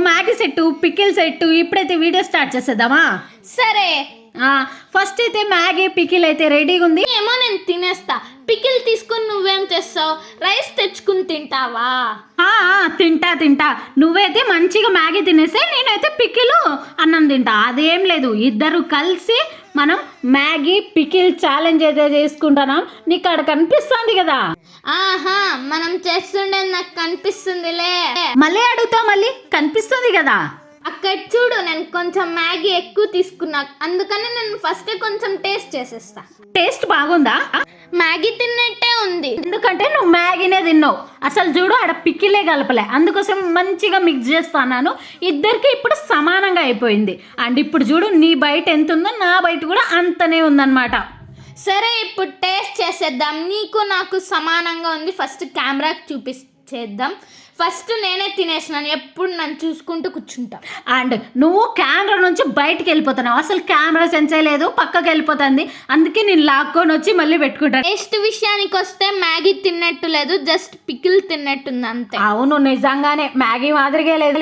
Maggi set, pickle set ఇప్పుడైతే video start చేసేద్దామా? సరే. ఫస్ట్ అయితే మ్యాగీ పికిల్ అయితే రెడీగా ఉంది. ఏమో నేను తినేస్తా. పికిల్ తీసుకుని నువ్వేం చేస్తావు? రైస్ తెచ్చుకుని తింటావా? తింటా. నువ్వైతే మంచిగా మ్యాగీ తినేసే, నేనైతే పికిలు అన్నం తింటా. అదేం లేదు, ఇద్దరు కలిసి మనం మ్యాగీ పికిల్ ఛాలెంజ్ అయితే చేసుకుంటున్నాం. నీకు అక్కడ కనిపిస్తుంది కదా? ఆహా, మనం చేస్తుండేది నాకు కనిపిస్తుందిలే. మళ్ళీ అడుగుతావు, మళ్ళీ కనిపిస్తుంది కదా? అక్కడ చూడు, నేను కొంచెం మ్యాగీ ఎక్కువ తీసుకున్నా, అందుకని నేను ఫస్ట్ కొంచెం టేస్ట్ చేసేస్తా. టేస్ట్ బాగుందా? మ్యాగీ తిన్నట్టే ఉంది. ఎందుకంటే నువ్వు మ్యాగీనే తిన్నావు. అసలు చూడు, ఆడ పికిలే కలపలే, అందుకోసం మంచిగా మిక్స్ చేస్తాను. ఇద్దరికి ఇప్పుడు సమానంగా అయిపోయింది. అండ్ ఇప్పుడు చూడు, నీ బయట ఎంత ఉందో నా బయట కూడా అంతనే ఉందన్నమాట. సరే, ఇప్పుడు టేస్ట్ చేసేద్దాం. నీకు నాకు సమానంగా ఉంది. ఫస్ట్ కెమెరాకి చూపించేద్దాం. ఫస్ట్ నేనే తినేసినాను, ఎప్పుడు నన్ను చూసుకుంటూ కూర్చుంటా. అండ్ నువ్వు కెమెరా నుంచి బయటికి వెళ్ళిపోతున్నావు. అసలు కెమెరా సెన్సే లేదు, పక్కకి వెళ్ళిపోతుంది. అందుకే నేను లాక్కొని వచ్చి మళ్ళీ పెట్టుకుంటాను. టేస్ట్ విషయానికి వస్తే మ్యాగీ తిన్నట్టు లేదు, జస్ట్ పికిల్ తిన్నట్టుంది అంతే. అవును, నిజంగానే మ్యాగీ మాదిరిగా లేదు.